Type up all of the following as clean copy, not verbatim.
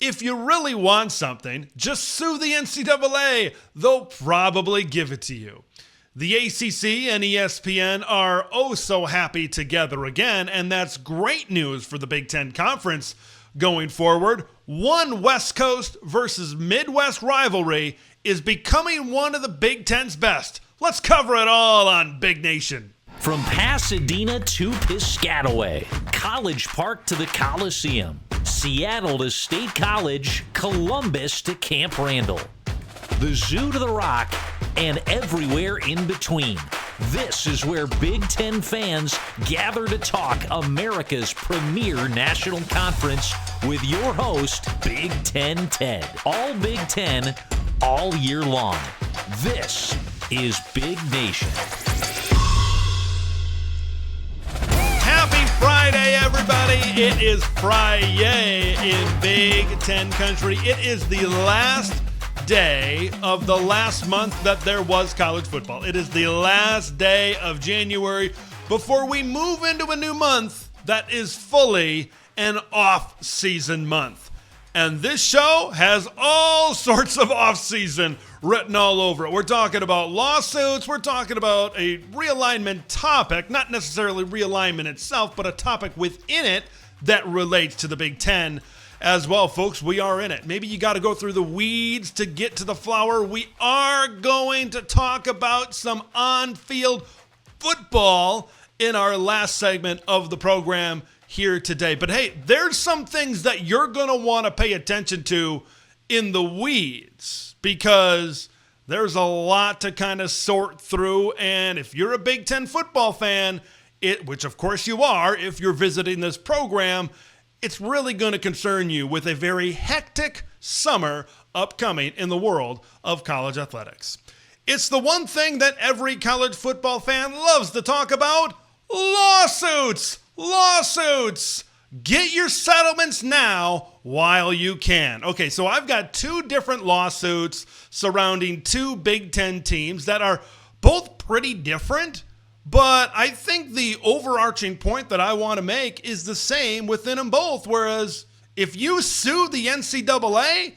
If you really want something, just sue the NCAA. They'll probably give it to you. The ACC and ESPN are oh so happy together again, and that's great news for the Big Ten Conference going forward. One West Coast versus Midwest rivalry is becoming one of the Big Ten's best. Let's cover it all on Big Nation. From Pasadena to Piscataway, College Park to the Coliseum, Seattle to State College, Columbus to Camp Randall, the Zoo to the Rock, and everywhere in between. This is where Big Ten fans gather to talk America's premier national conference with your host, Big Ten Ted. All Big Ten, all year long. This is Big Nation. Happy Friday, everybody. It is Friday in Big Ten country. It is the last day of the last month that there was college football. It is the last day of January before we move into a new month that is fully an off-season month. And this show has all sorts of off-season written all over it. We're talking about lawsuits. We're talking about a realignment topic, not necessarily realignment itself, but a topic within it that relates to the Big Ten as well, folks. We are in it. Maybe you got to go through the weeds to get to the flower. We are going to talk about some on-field football in our last segment of the program here today. But hey, there's some things that you're going to want to pay attention to in the weeds because there's a lot to kind of sort through. And if you're a Big Ten football fan, which of course you are if you're visiting this program, it's really going to concern you with a very hectic summer upcoming in the world of college athletics. It's the one thing that every college football fan loves to talk about: lawsuits. Lawsuits. Get your settlements now while you can. Okay, so I've got two different lawsuits surrounding two Big Ten teams that are both pretty different. But I think the overarching point that I want to make is the same within them both. Whereas if you sue the NCAA,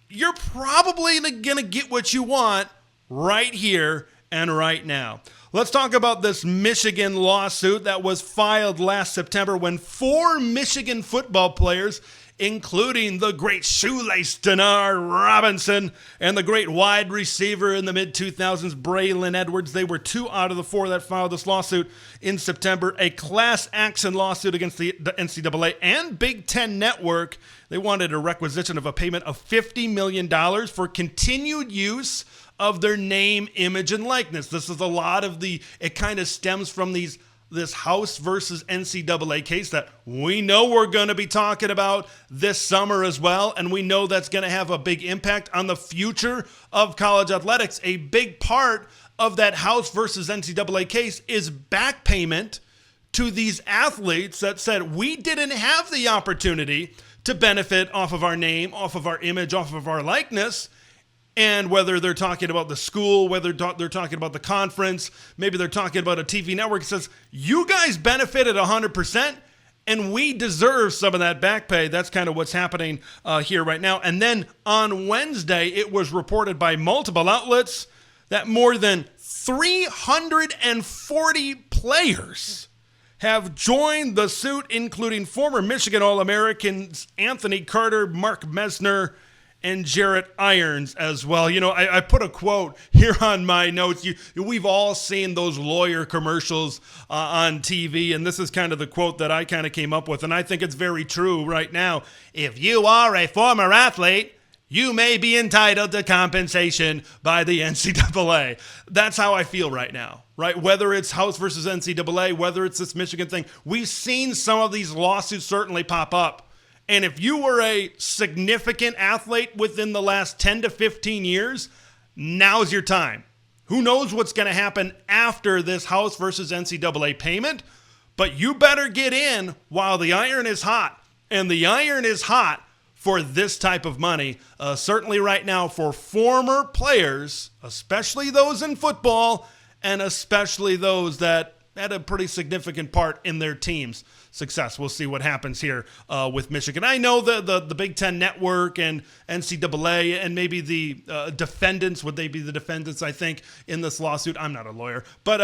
you're probably going to get what you want right here and right now. Let's talk about this Michigan lawsuit that was filed last September when four Michigan football players, including the great shoelace Denard Robinson and the great wide receiver in the mid-2000s, Braylon Edwards. They were two out of the four that filed this lawsuit in September, a class action lawsuit against the NCAA and Big Ten Network. They wanted a requisition of a payment of $50 million for continued use of their name, image, and likeness. This is a lot of it kind of stems from this House versus NCAA case that we know we're going to be talking about this summer as well, and we know that's going to have a big impact on the future of college athletics. A big part of that House versus NCAA case is back payment to these athletes that said we didn't have the opportunity to benefit off of our name, off of our image, off of our likeness. And whether they're talking about the school, whether they're talking about the conference, maybe they're talking about a TV network, it says, you guys benefited 100%, and we deserve some of that back pay. That's kind of what's happening here right now. And then on Wednesday, it was reported by multiple outlets that more than 340 players have joined the suit, including former Michigan All-Americans Anthony Carter, Mark Messner, and Jarrett Irons as well. You know, I put a quote here on my notes. We've all seen those lawyer commercials on TV, and this is kind of the quote that I kind of came up with, and I think it's very true right now. If you are a former athlete, you may be entitled to compensation by the NCAA. That's how I feel right now, right? Whether it's House versus NCAA, whether it's this Michigan thing, we've seen some of these lawsuits certainly pop up. And if you were a significant athlete within the last 10 to 15 years, now's your time. Who knows what's going to happen after this House versus NCAA payment, but you better get in while the iron is hot. And the iron is hot for this type of money, certainly right now for former players, especially those in football, and especially those that had a pretty significant part in their team's success. We'll see what happens here with Michigan. I know the Big Ten Network and NCAA and maybe the defendants, would they be the defendants, I think, in this lawsuit? I'm not a lawyer. But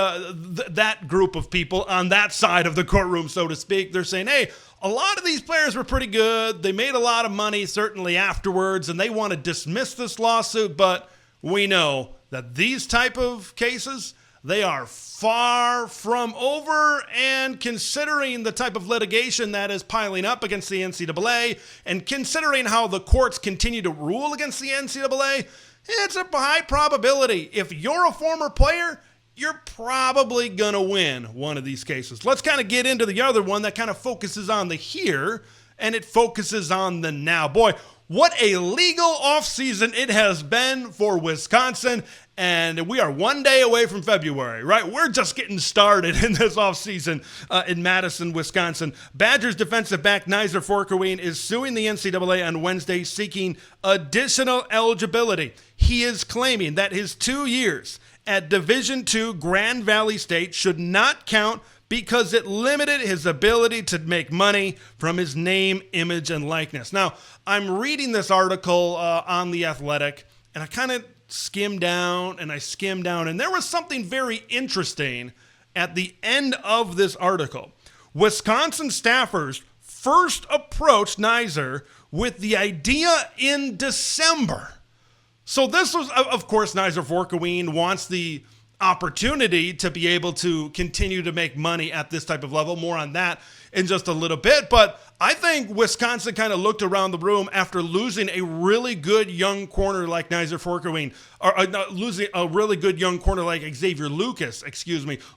that group of people on that side of the courtroom, so to speak, they're saying, hey, a lot of these players were pretty good. They made a lot of money, certainly afterwards, and they want to dismiss this lawsuit. But we know that these type of cases, they are far from over, and considering the type of litigation that is piling up against the NCAA and considering how the courts continue to rule against the NCAA, it's a high probability. If you're a former player, you're probably going to win one of these cases. Let's kind of get into the other one that kind of focuses on the here, and it focuses on the now. Boy, what a legal offseason it has been for Wisconsin, and we are one day away from February, right? We're just getting started in this offseason in Madison, Wisconsin. Badgers defensive back Nizer Forkoween is suing the NCAA on Wednesday seeking additional eligibility. He is claiming that his 2 years at Division II Grand Valley State should not count because it limited his ability to make money from his name, image, and likeness. Now, I'm reading this article on The Athletic, and I kind of skimmed down, and there was something very interesting at the end of this article. Wisconsin staffers first approached Nizer with the idea in December. So this was, of course, Nizer Forkoween wants the opportunity to be able to continue to make money at this type of level. More on that in just a little bit. But I think Wisconsin kind of looked around the room after losing a really good young corner like Nizer Forkoween, or losing a really good young corner like Xavier Lucas,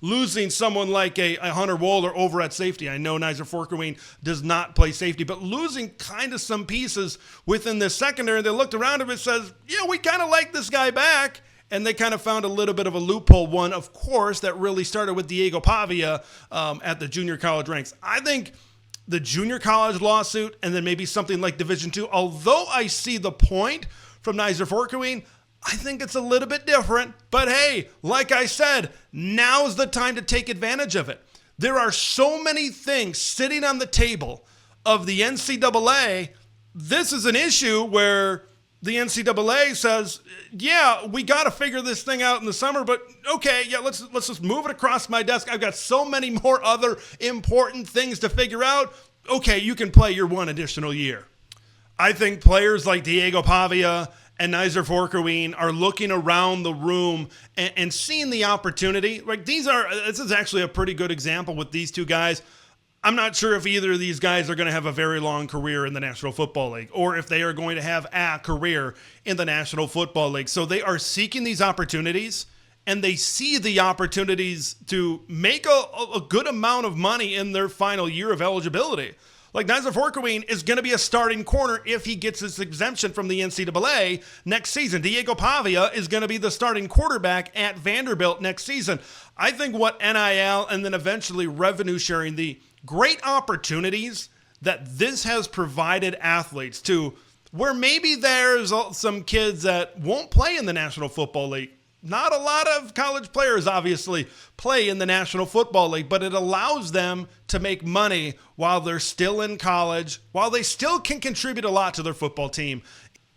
losing someone like a Hunter Wohler over at safety. I know Nizer Forkoween does not play safety, but losing kind of some pieces within the secondary. They looked around him and says, yeah, we kind of like this guy back. And they kind of found a little bit of a loophole, one, of course, that really started with Diego Pavia at the junior college ranks. I think the junior college lawsuit and then maybe something like Division II, although I see the point from Nizer Forkoween, I think it's a little bit different. But hey, like I said, now's the time to take advantage of it. There are so many things sitting on the table of the NCAA. This is an issue where the NCAA says, yeah, we got to figure this thing out in the summer, but okay, yeah, let's just move it across my desk. I've got so many more other important things to figure out. Okay, you can play your one additional year. I think players like Diego Pavia and Nizer Forkoween are looking around the room and seeing the opportunity. Like this is actually a pretty good example with these two guys. I'm not sure if either of these guys are going to have a very long career in the National Football League or if they are going to have a career in the National Football League. So they are seeking these opportunities, and they see the opportunities to make a good amount of money in their final year of eligibility. Like Nizer Forkoween is going to be a starting corner if he gets his exemption from the NCAA next season. Diego Pavia is going to be the starting quarterback at Vanderbilt next season. I think what NIL and then eventually revenue sharing, the great opportunities that this has provided athletes to where maybe there's some kids that won't play in the National Football League. Not a lot of college players obviously play in the National Football League, but it allows them to make money while they're still in college, while they still can contribute a lot to their football team.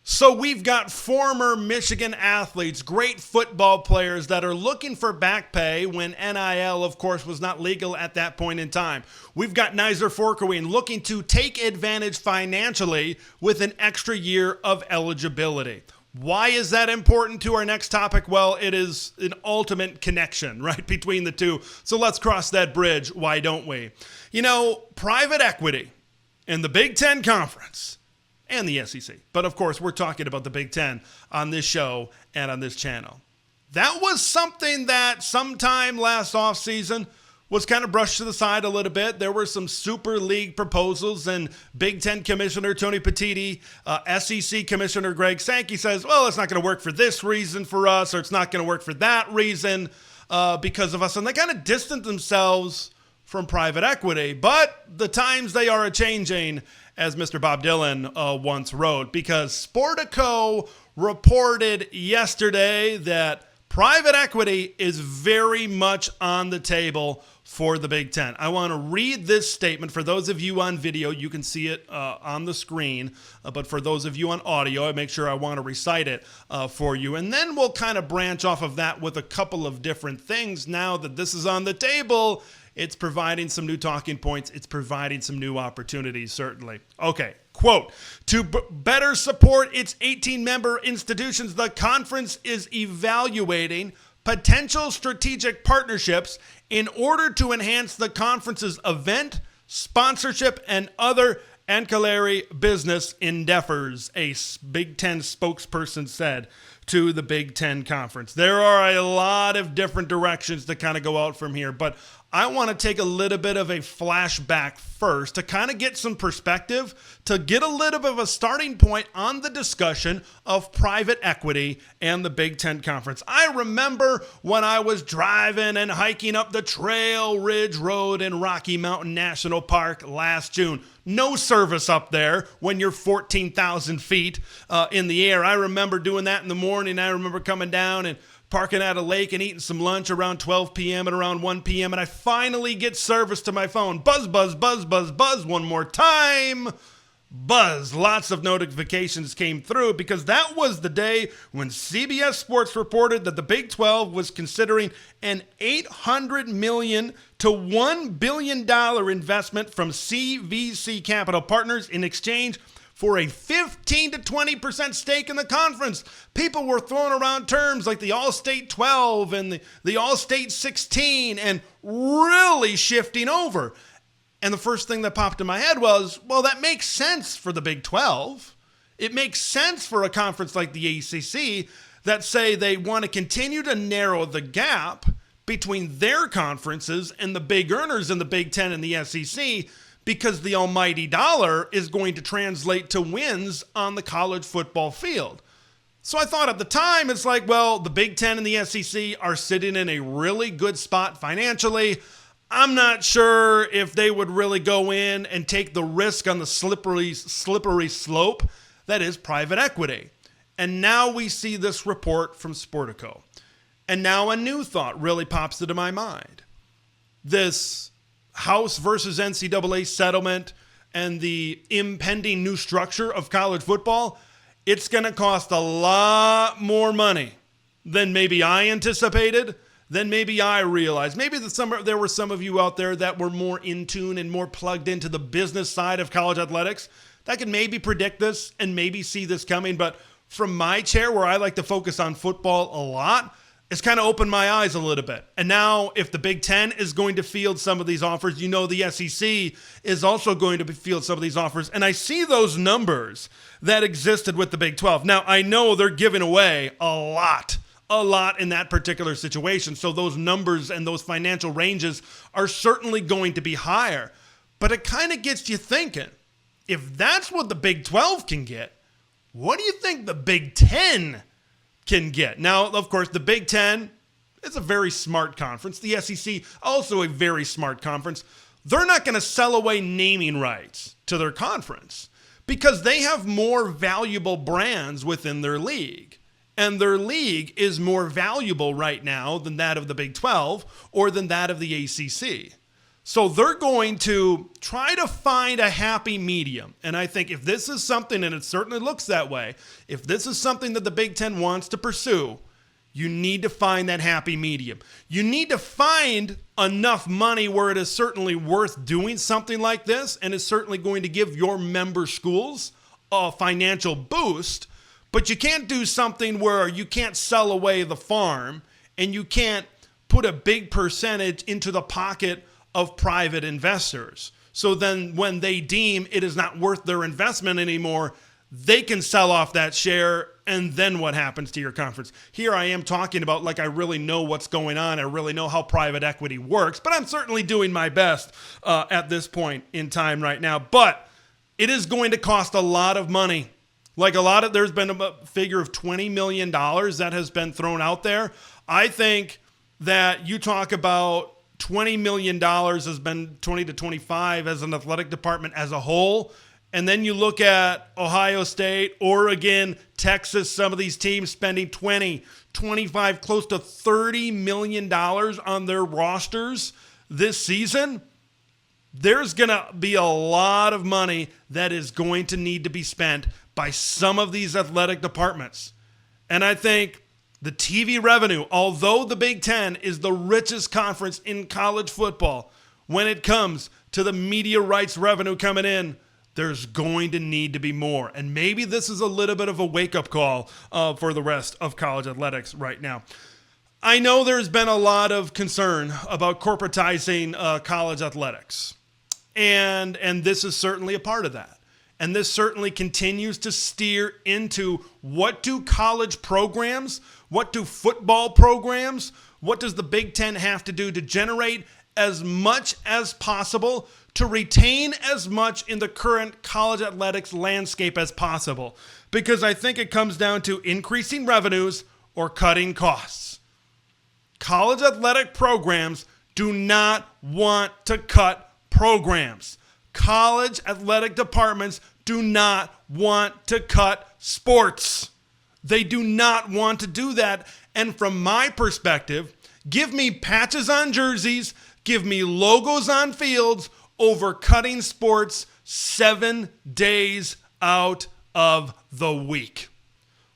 So we've got former Michigan athletes, great football players that are looking for back pay when NIL, of course, was not legal at that point in time. We've got Nizer Forkoween looking to take advantage financially with an extra year of eligibility. Why is that important to our next topic? Well, it is an ultimate connection, right, between the two. So let's cross that bridge. Why don't we? You know, private equity in the Big Ten Conference and the SEC. But of course, we're talking about the Big Ten on this show and on this channel. That was something that sometime last offseason was kind of brushed to the side a little bit. There were some Super League proposals, and Big Ten Commissioner Tony Petitti, SEC Commissioner Greg Sankey says, well, it's not going to work for this reason for us, or it's not going to work for that reason because of us. And they kind of distanced themselves from private equity. But the times they are a-changing, as Mr. Bob Dylan once wrote, because Sportico reported yesterday that private equity is very much on the table for the Big Ten. I want to read this statement. For those of you on video, you can see it on the screen. But for those of you on audio, I make sure I want to recite it for you. And then we'll kind of branch off of that with a couple of different things. Now that this is on the table, it's providing some new talking points. It's providing some new opportunities, certainly. Okay. Quote, to better support its 18-member institutions, the conference is evaluating potential strategic partnerships in order to enhance the conference's event, sponsorship, and other ancillary business endeavors, a Big Ten spokesperson said to the Big Ten Conference. There are a lot of different directions to kind of go out from here, but I want to take a little bit of a flashback first to kind of get some perspective, to get a little bit of a starting point on the discussion of private equity and the Big Ten Conference. I remember when I was driving and hiking up the Trail Ridge Road in Rocky Mountain National Park last June. No service up there when you're 14,000 feet in the air. I remember doing that in the morning. I remember coming down and parking at a lake and eating some lunch around 12 p.m. and around 1 p.m. And I finally get service to my phone. Buzz, buzz, buzz, buzz, buzz. One more time. Buzz. Lots of notifications came through because that was the day when CBS Sports reported that the Big 12 was considering an $800 million to $1 billion investment from CVC Capital Partners in exchange for a 15 to 20% stake in the conference. People were throwing around terms like the All-State 12 and the All-State 16 and really shifting over. And the first thing that popped in my head was, well, that makes sense for the Big 12. It makes sense for a conference like the ACC that say they want to continue to narrow the gap between their conferences and the big earners in the Big Ten and the SEC, because the almighty dollar is going to translate to wins on the college football field. So I thought at the time, it's like, well, the Big Ten and the SEC are sitting in a really good spot financially. I'm not sure if they would really go in and take the risk on the slippery slope that is private equity. And now we see this report from Sportico. And now a new thought really pops into my mind. This House versus NCAA settlement and the impending new structure of college football, it's going to cost a lot more money than maybe I anticipated, than maybe I realized. Maybe there were some of you out there that were more in tune and more plugged into the business side of college athletics that could maybe predict this and maybe see this coming. But from my chair, where I like to focus on football a lot, it's kind of opened my eyes a little bit. And now if the Big Ten is going to field some of these offers, you know the SEC is also going to field some of these offers. And I see those numbers that existed with the Big 12. Now, I know they're giving away a lot in that particular situation. So those numbers and those financial ranges are certainly going to be higher. But it kind of gets you thinking, if that's what the Big 12 can get, what do you think the Big 10 can get? Now, of course, the Big Ten is a very smart conference. The SEC, also a very smart conference. They're not going to sell away naming rights to their conference because they have more valuable brands within their league. And their league is more valuable right now than that of the Big 12 or than that of the ACC. So they're going to try to find a happy medium. And I think if this is something, and it certainly looks that way, if this is something that the Big Ten wants to pursue, you need to find that happy medium. You need to find enough money where it is certainly worth doing something like this and is certainly going to give your member schools a financial boost. But you can't do something where you can't sell away the farm and you can't put a big percentage into the pocket of private investors. So then when they deem it is not worth their investment anymore, they can sell off that share, and then what happens to your conference? Here I am talking about like I really know what's going on. I really know how private equity works, but I'm certainly doing my best at this point in time right now. But it is going to cost a lot of money. There's been a figure of $20 million that has been thrown out there. I think that you talk about $20 million has been 20 to 25 as an athletic department as a whole. And then you look at Ohio State, Oregon, Texas, some of these teams spending 20, 25, close to $30 million on their rosters this season. There's going to be a lot of money that is going to need to be spent by some of these athletic departments. And I think the TV revenue, although the Big Ten is the richest conference in college football, when it comes to the media rights revenue coming in, there's going to need to be more. And maybe this is a little bit of a wake-up call for the rest of college athletics right now. I know there's been a lot of concern about corporatizing college athletics. And this is certainly a part of that. And this certainly continues to steer into what do college programs, what do football programs, what does the Big Ten have to do to generate as much as possible to retain as much in the current college athletics landscape as possible? Because I think it comes down to increasing revenues or cutting costs. College athletic programs do not want to cut programs. College athletic departments do not want to cut sports. They do not want to do that. And from my perspective, give me patches on jerseys, give me logos on fields over cutting sports 7 days out of the week.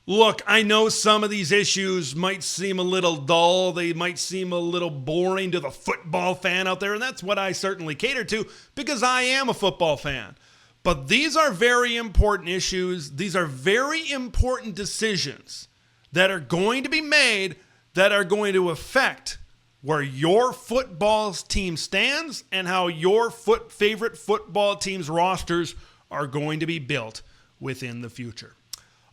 Look, I know some of these issues might seem a little dull. They might seem a little boring to the football fan out there, and that's what I certainly cater to because I am a football fan. But these are very important issues. These are very important decisions that are going to be made that are going to affect where your football team stands and how your favorite football team's rosters are going to be built within the future.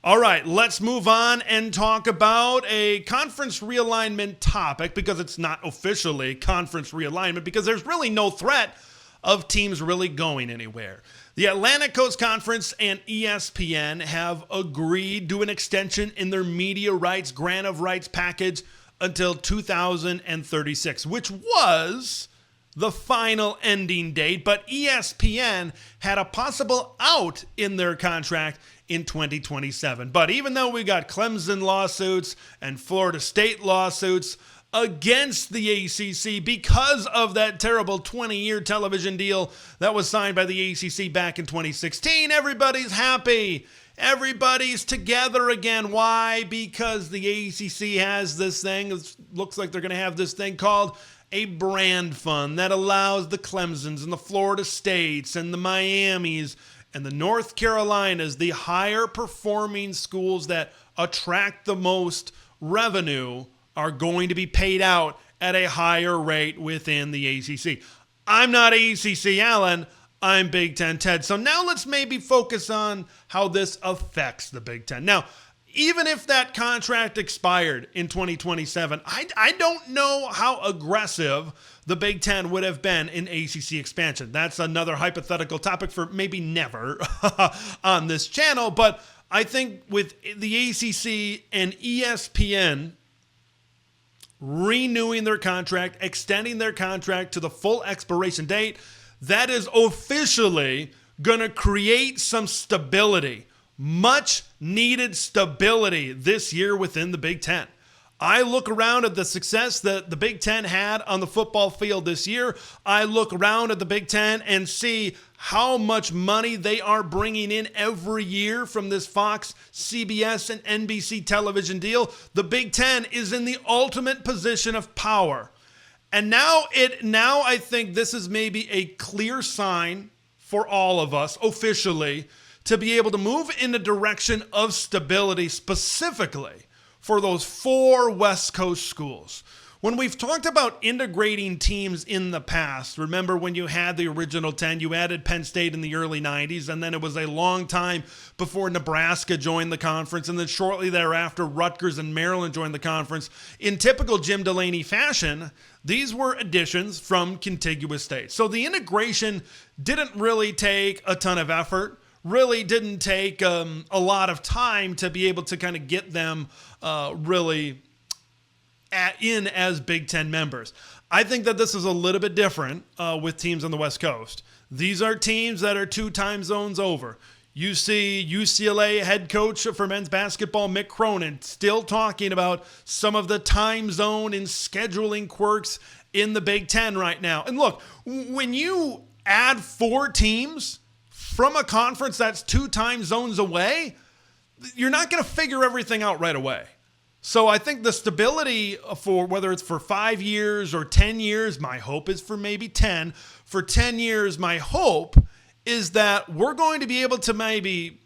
All right, let's move on and talk about a conference realignment topic because it's not officially conference realignment because there's really no threat of teams really going anywhere. The Atlantic Coast Conference and ESPN have agreed to an extension in their media rights, grant of rights package until 2036, which was the final ending date, but ESPN had a possible out in their contract in 2027. But even though we got Clemson lawsuits and Florida State lawsuits against the ACC because of that terrible 20-year television deal that was signed by the ACC back in 2016, everybody's happy. Everybody's together again. Why? Because the ACC has this thing. It looks like they're going to have this thing called a brand fund that allows the Clemsons and the Florida States and the Miamis and the North Carolinas, the higher performing schools that attract the most revenue, are going to be paid out at a higher rate within the ACC. I'm not ACC Allen. I'm Big Ten Ted. So now let's maybe focus on how this affects the Big Ten. Now, even if that contract expired in 2027, I don't know how aggressive the Big Ten would have been in ACC expansion. That's another hypothetical topic for maybe never on this channel. But I think with the ACC and ESPN renewing their contract, extending their contract to the full expiration date, that is officially going to create some stability, much needed stability this year within the Big Ten. I look around at the success that the Big Ten had on the football field this year. I look around at the Big Ten and see how much money they are bringing in every year from this Fox, CBS, and NBC television deal. The Big Ten is in the ultimate position of power. And now I think this is maybe a clear sign for all of us officially to be able to move in the direction of stability specifically for those 4 West Coast schools. When we've talked about integrating teams in the past, remember when you had the original 10, you added Penn State in the early 90s, and then it was a long time before Nebraska joined the conference, and then shortly thereafter, Rutgers and Maryland joined the conference. In typical Jim Delaney fashion, these were additions from contiguous states. So the integration didn't really take a ton of effort, really didn't take a lot of time to be able to kind of get them really in as Big Ten members. I think that this is a little bit different with teams on the West Coast. These are teams that are 2 time zones over. You see UCLA head coach for men's basketball, Mick Cronin, still talking about some of the time zone and scheduling quirks in the Big Ten right now. And look, when you add 4 teams from a conference that's 2 time zones away, you're not going to figure everything out right away. So I think the stability for whether it's for 5 years or 10 years, my hope is for maybe 10. For 10 years, my hope is that we're going to be able to maybe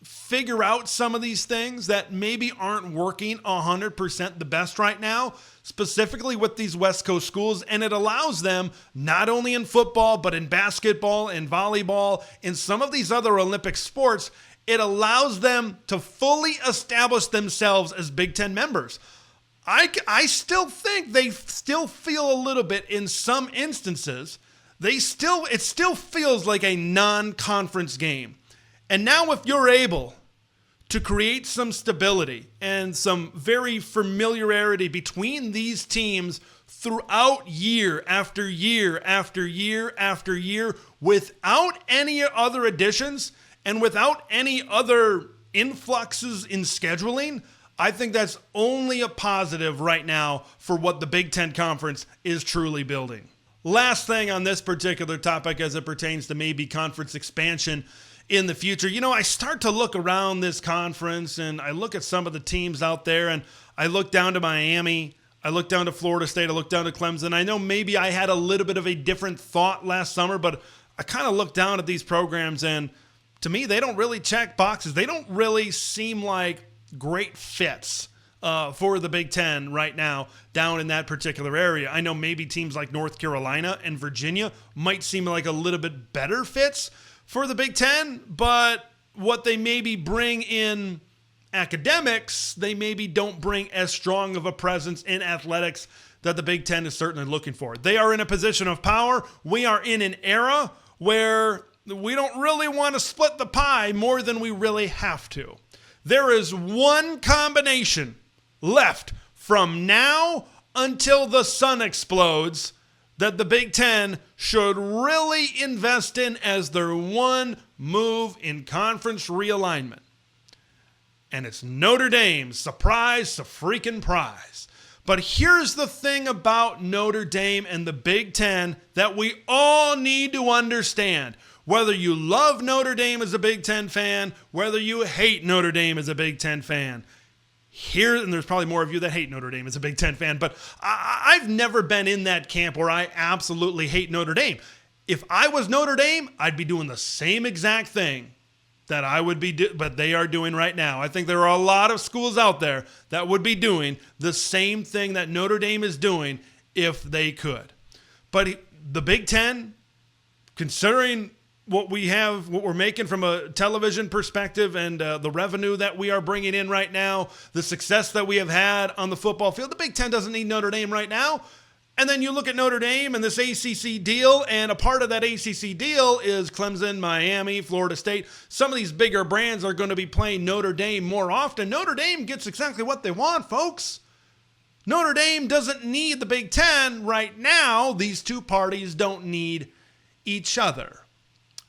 figure out some of these things that maybe aren't working 100% the best right now, specifically with these West Coast schools. And it allows them, not only in football, but in basketball and volleyball, in some of these other Olympic sports, it allows them to fully establish themselves as Big Ten members. I still think they still feel a little bit in some instances. It still feels like a non-conference game. And now if you're able to create some stability and some very familiarity between these teams throughout year after year after year after year without any other additions and without any other influxes in scheduling, I think that's only a positive right now for what the Big Ten Conference is truly building. Last thing on this particular topic as it pertains to maybe conference expansion in the future. I start to look around this conference and I look at some of the teams out there and I look down to Miami, I look down to Florida State, I look down to Clemson. I know maybe I had a little bit of a different thought last summer, but I kind of look down at these programs and to me, they don't really check boxes. They don't really seem like great fits for the Big Ten right now down in that particular area. I know maybe teams like North Carolina and Virginia might seem like a little bit better fits for the Big Ten, but what they maybe bring in academics, they maybe don't bring as strong of a presence in athletics that the Big Ten is certainly looking for. They are in a position of power. We are in an era where we don't really want to split the pie more than we really have to. There is one combination left from now until the sun explodes that the Big Ten should really invest in as their one move in conference realignment. And it's Notre Dame. Surprise, freaking prize. But here's the thing about Notre Dame and the Big Ten that we all need to understand. Whether you love Notre Dame as a Big Ten fan, whether you hate Notre Dame as a Big Ten fan, and there's probably more of you that hate Notre Dame as a Big Ten fan, but I've never been in that camp where I absolutely hate Notre Dame. If I was Notre Dame, I'd be doing the same exact thing that I would be but they are doing right now. I think there are a lot of schools out there that would be doing the same thing that Notre Dame is doing if they could. But the Big Ten, considering what we're making from a television perspective and the revenue that we are bringing in right now, the success that we have had on the football field, the Big Ten doesn't need Notre Dame right now. And then you look at Notre Dame and this ACC deal, and a part of that ACC deal is Clemson, Miami, Florida State. Some of these bigger brands are going to be playing Notre Dame more often. Notre Dame gets exactly what they want, folks. Notre Dame doesn't need the Big Ten right now. These two parties don't need each other.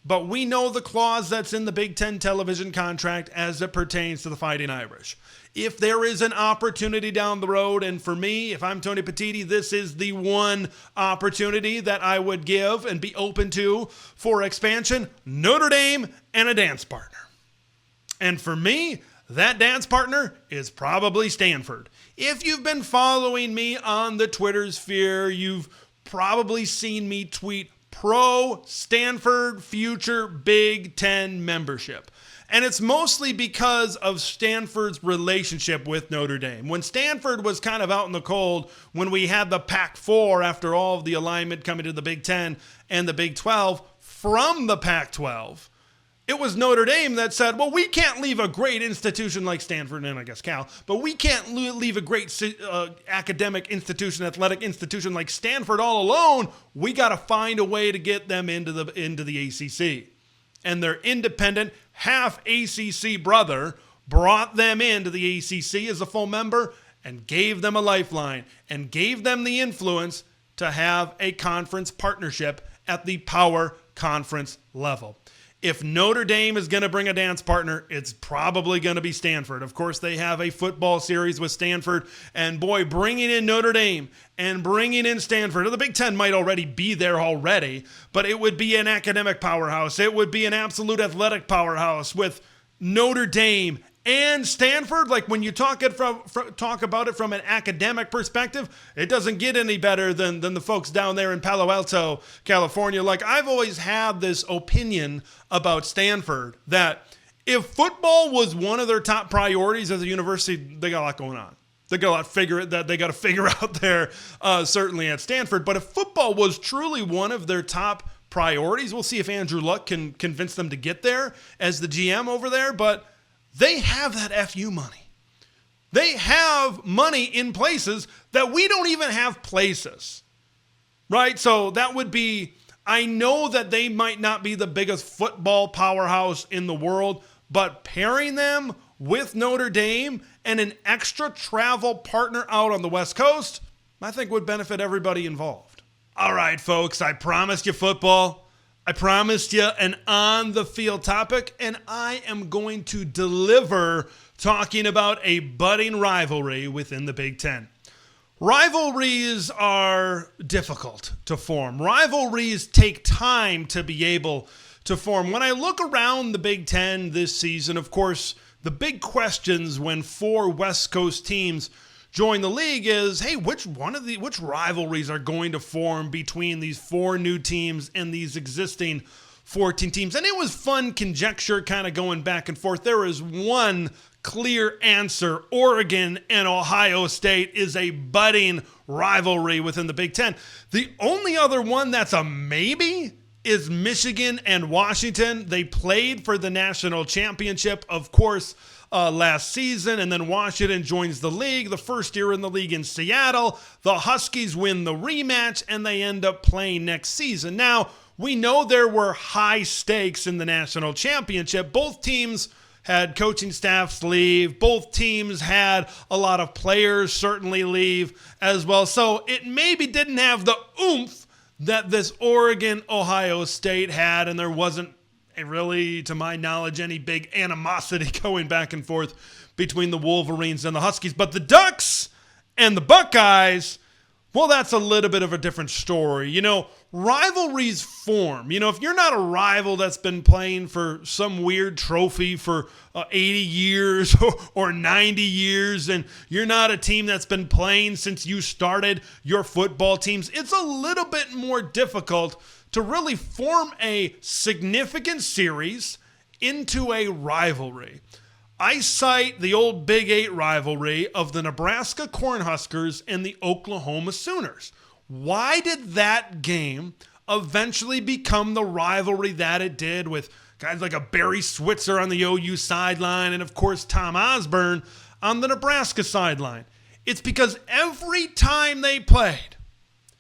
But we know the clause that's in the Big Ten television contract as it pertains to the Fighting Irish. If there is an opportunity down the road, and for me, if I'm Tony Petitti, this is the one opportunity that I would give and be open to for expansion, Notre Dame and a dance partner. And for me, that dance partner is probably Stanford. If you've been following me on the Twitter sphere, you've probably seen me tweet pro Stanford future Big Ten membership. And it's mostly because of Stanford's relationship with Notre Dame. When Stanford was kind of out in the cold, when we had the Pac-4 after all of the alignment coming to the Big Ten and the Big 12 from the Pac-12, it was Notre Dame that said, well, we can't leave a great institution like Stanford and I guess Cal, but we can't leave a great academic institution, athletic institution like Stanford all alone. We got to find a way to get them into the ACC. And their independent half ACC brother brought them into the ACC as a full member and gave them a lifeline and gave them the influence to have a conference partnership at the Power conference level. If Notre Dame is going to bring a dance partner, it's probably going to be Stanford. Of course, they have a football series with Stanford. And boy, bringing in Notre Dame and bringing in Stanford, the Big Ten might already be there already, but it would be an academic powerhouse. It would be an absolute athletic powerhouse with Notre Dame and Stanford. Like when you talk about it from an academic perspective, it doesn't get any better than the folks down there in Palo Alto, California. Like I've always had this opinion about Stanford that if football was one of their top priorities as a university, they got a lot going on. They got a lot that they got to figure out there, certainly at Stanford. But if football was truly one of their top priorities, we'll see if Andrew Luck can convince them to get there as the GM over there. But they have that FU money. They have money in places that we don't even have places, right? So that would be, I know that they might not be the biggest football powerhouse in the world, but pairing them with Notre Dame and an extra travel partner out on the West Coast, I think would benefit everybody involved. All right, folks, I promised you football. I promised you an on-the-field topic, and I am going to deliver talking about a budding rivalry within the Big Ten. Rivalries are difficult to form. Rivalries take time to be able to form. When I look around the Big Ten this season, of course, the big questions when 4 West Coast teams join the league is, hey, which rivalries are going to form between these 4 new teams and these existing 14 teams? And it was fun conjecture kind of going back and forth. There is one clear answer. Oregon and Ohio State is a budding rivalry within the Big Ten. The only other one that's a maybe is Michigan and Washington. They played for the national championship, of course, last season, and then Washington joins the league, the first year in the league in Seattle. The Huskies win the rematch, and they end up playing next season. Now, we know there were high stakes in the national championship. Both teams had coaching staffs leave. Both teams had a lot of players certainly leave as well. So it maybe didn't have the oomph that this Oregon-Ohio State had, and there wasn't really, to my knowledge, any big animosity going back and forth between the Wolverines and the Huskies. But the Ducks and the Buckeyes, well, that's a little bit of a different story. You know, rivalries form. You know, if you're not a rival that's been playing for some weird trophy for 80 years or 90 years, and you're not a team that's been playing since you started your football teams, it's a little bit more difficult to really form a significant series into a rivalry. I cite the old Big 8 rivalry of the Nebraska Cornhuskers and the Oklahoma Sooners. Why did that game eventually become the rivalry that it did, with guys like a Barry Switzer on the OU sideline and, of course, Tom Osborne on the Nebraska sideline? It's because every time they played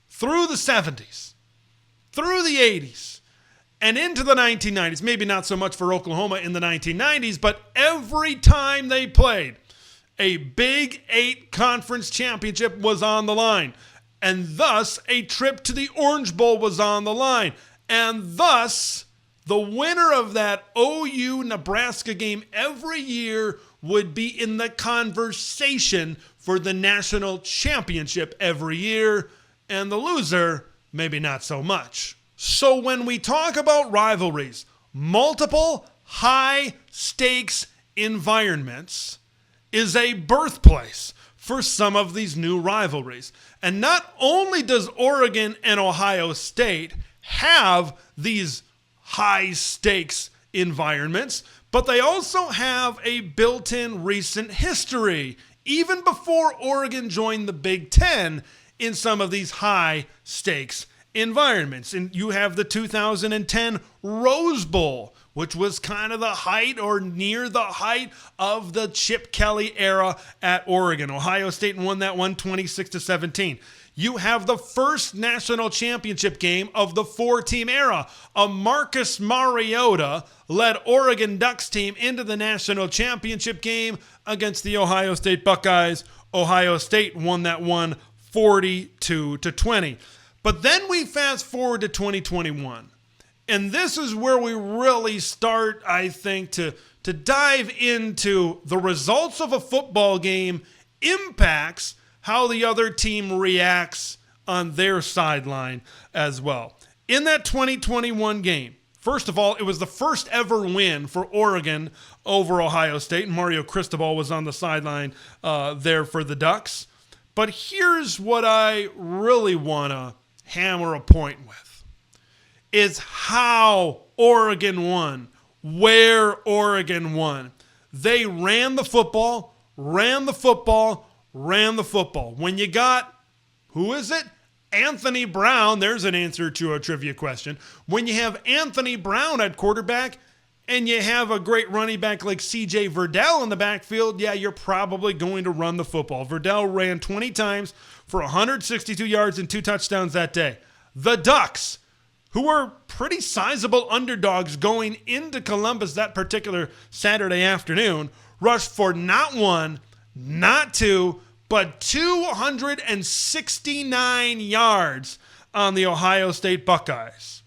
through the 70s, through the 80s, and into the 1990s, maybe not so much for Oklahoma in the 1990s, but every time they played, a Big 8 conference championship was on the line. And thus, a trip to the Orange Bowl was on the line. And thus, the winner of that OU-Nebraska game every year would be in the conversation for the national championship every year. And the loser, maybe not so much. So when we talk about rivalries, multiple high-stakes environments is a birthplace for some of these new rivalries. And not only does Oregon and Ohio State have these high-stakes environments, but they also have a built-in recent history, even before Oregon joined the Big Ten, in some of these high-stakes environments. And you have the 2010 Rose Bowl, which was kind of the height or near the height of the Chip Kelly era at Oregon. Ohio State won that one 26-17. You have the first national championship game of the 4-team era. A Marcus Mariota-led Oregon Ducks team into the national championship game against the Ohio State Buckeyes. Ohio State won that one 42-20. But then we fast forward to 2021, And this is where we really start, I think, to dive into the results of a football game impacts how the other team reacts on their sideline as well. In that 2021 game, first of all, it was the first ever win for Oregon over Ohio State, and Mario Cristobal was on the sideline there for the Ducks. But here's what I really want to hammer a point with, is how Oregon won, where Oregon won. They ran the football. When you got, who is it? Anthony Brown. There's an answer to a trivia question. When you have Anthony Brown at quarterback and you have a great running back like C.J. Verdell in the backfield, yeah, you're probably going to run the football. Verdell ran 20 times for 162 yards and 2 touchdowns that day. The Ducks, who were pretty sizable underdogs going into Columbus that particular Saturday afternoon, rushed for not 1, not 2, but 269 yards on the Ohio State Buckeyes.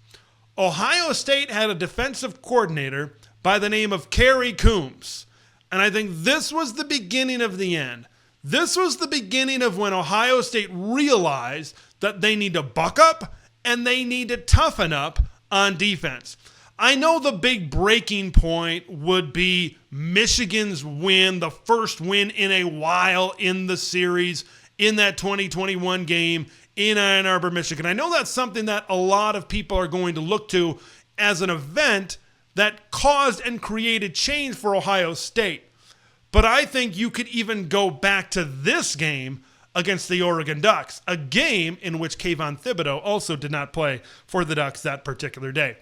Ohio State had a defensive coordinator by the name of Kerry Coombs. And I think this was the beginning of the end. This was the beginning of when Ohio State realized that they need to buck up and they need to toughen up on defense. I know the big breaking point would be Michigan's win, the first win in a while in the series in that 2021 game in Ann Arbor, Michigan. I know that's something that a lot of people are going to look to as an event that caused and created change for Ohio State. But I think you could even go back to this game against the Oregon Ducks, a game in which Kayvon Thibodeau also did not play for the Ducks that particular day.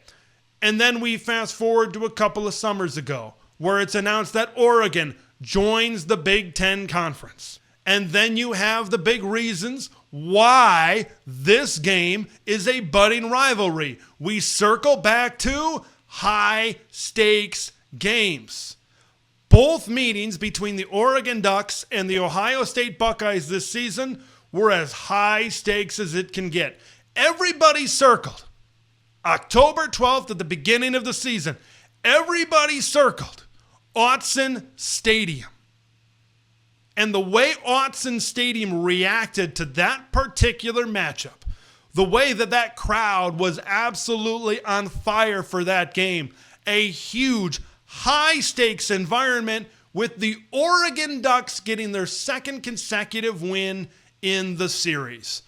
And then we fast forward to a couple of summers ago, where it's announced that Oregon joins the Big Ten Conference. And then you have the big reasons why this game is a budding rivalry. We circle back to high-stakes games. Both meetings between the Oregon Ducks and the Ohio State Buckeyes this season were as high stakes as it can get. Everybody circled. October 12th at the beginning of the season, everybody circled Autzen Stadium. And the way Autzen Stadium reacted to that particular matchup, the way that crowd was absolutely on fire for that game, a huge, high-stakes environment with the Oregon Ducks getting their second consecutive win in the series.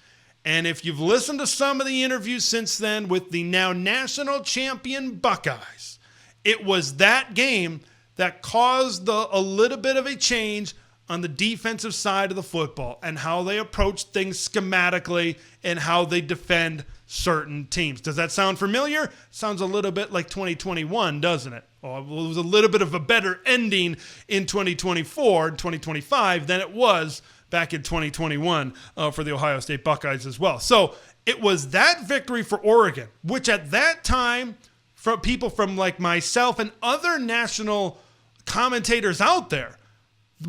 And if you've listened to some of the interviews since then with the now national champion Buckeyes, it was that game that caused a little bit of a change on the defensive side of the football and how they approach things schematically and how they defend certain teams. Does that sound familiar? Sounds a little bit like 2021, doesn't it? Oh, it was a little bit of a better ending in 2024 and 2025 than it was back in 2021 for the Ohio State Buckeyes as well. So it was that victory for Oregon, which at that time, from people from like myself and other national commentators out there,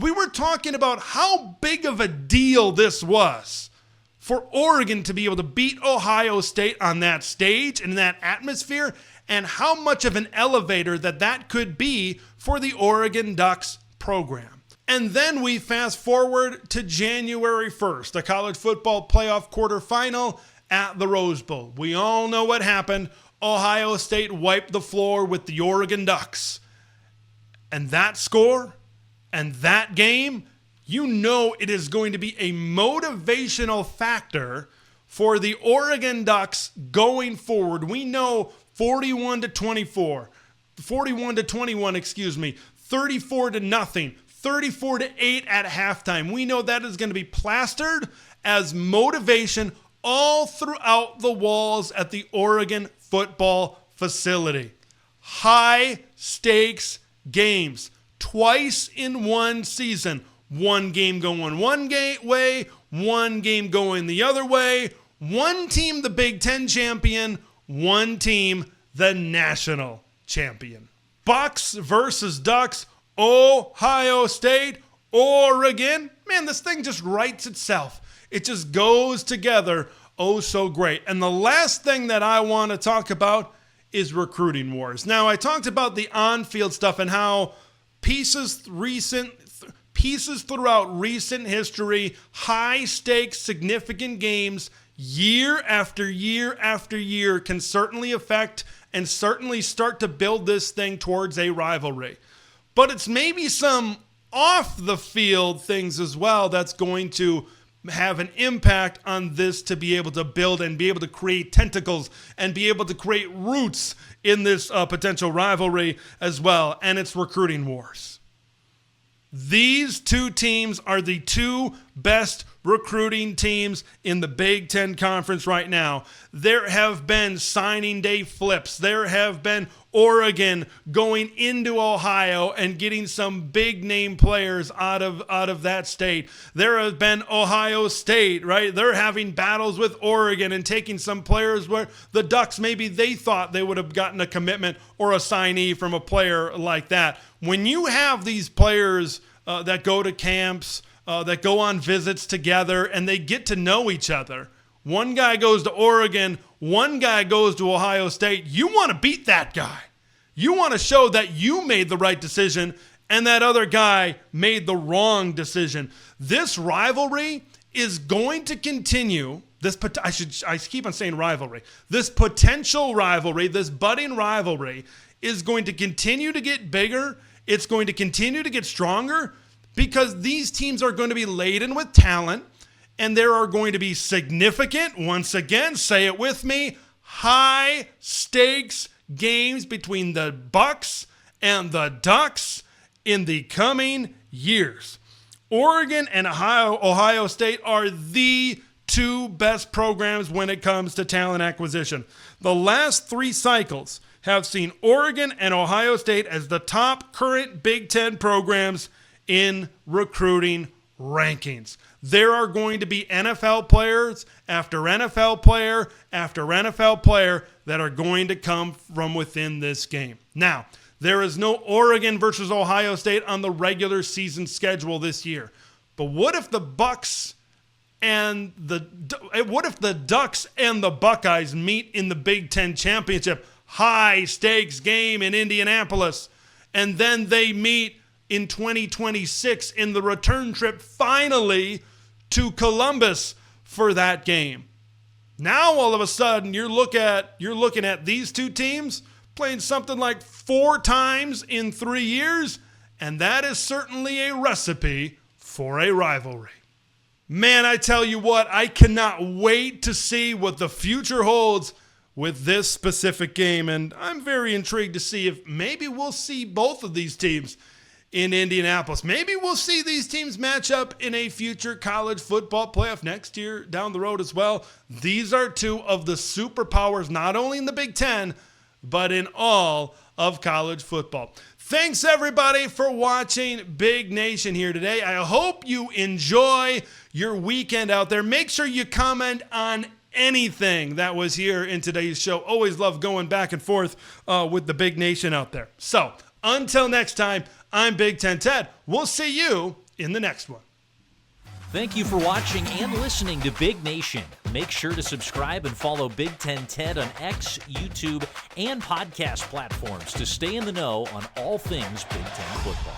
we were talking about how big of a deal this was for Oregon to be able to beat Ohio State on that stage and in that atmosphere, and how much of an elevator that could be for the Oregon Ducks program. And then we fast forward to January 1st, the college football playoff quarterfinal at the Rose Bowl. We all know what happened. Ohio State wiped the floor with the Oregon Ducks. And that score and that game, you know it is going to be a motivational factor for the Oregon Ducks going forward. We know 41 to 21, 34 to nothing, 34 to 8 at halftime. We know that is going to be plastered as motivation all throughout the walls at the Oregon football facility. High stakes games, twice in one season. One game going one way, one game going the other way. One team the Big Ten champion, one team the national champion. Bucks versus Ducks, Ohio State, Oregon. Man, this thing just writes itself. It just goes together oh so great. And the last thing that I want to talk about is recruiting wars. Now, I talked about the on-field stuff and how pieces throughout recent history, high-stakes, significant games, year after year after year, can certainly affect and certainly start to build this thing towards a rivalry. But it's maybe some off-the-field things as well that's going to have an impact on this to be able to build and be able to create tentacles and be able to create roots in this potential rivalry as well, and it's recruiting wars. These two teams are the two best recruiting teams in the Big Ten Conference right now. There have been signing day flips. There have been Oregon going into Ohio and getting some big name players out of that state. There has been Ohio State, right? They're having battles with Oregon and taking some players where the Ducks, maybe they thought they would have gotten a commitment or a signee from a player like that. When you have these players that go to camps, that go on visits together, and they get to know each other. One guy goes to Oregon, one guy goes to Ohio State. You want to beat that guy. You want to show that you made the right decision and that other guy made the wrong decision. This rivalry is going to continue. I keep on saying rivalry. This potential rivalry, this budding rivalry, is going to continue to get bigger. It's going to continue to get stronger because these teams are going to be laden with talent, and there are going to be significant, once again, say it with me, high stakes games between the Bucks and the Ducks in the coming years. Oregon and Ohio State are the two best programs when it comes to talent acquisition. The last 3 cycles have seen Oregon and Ohio State as the top current Big Ten programs in recruiting rankings. There are going to be NFL players after NFL player after NFL player that are going to come from within this game. Now, there is no Oregon versus Ohio State on the regular season schedule this year. But what if the Ducks and the Buckeyes meet in the Big Ten championship? High stakes game in Indianapolis, and then they meet in 2026 in the return trip finally to Columbus for that game. Now all of a sudden you're looking at these two teams playing something like 4 times in 3 years, and that is certainly a recipe for a rivalry. Man, I tell you what, I cannot wait to see what the future holds with this specific game, and I'm very intrigued to see if maybe we'll see both of these teams in Indianapolis. Maybe we'll see these teams match up in a future college football playoff next year down the road as well. These are two of the superpowers, not only in the Big Ten, but in all of college football. Thanks, everybody, for watching Big Nation here today. I hope you enjoy your weekend out there. Make sure you comment on anything that was here in today's show. Always love going back and forth with the Big Nation out there. So until next time, I'm Big Ten Ted. We'll see you in the next one. Thank you for watching and listening to Big Nation. Make sure to subscribe and follow Big Ten Ted on X, YouTube, and podcast platforms to stay in the know on all things Big Ten football.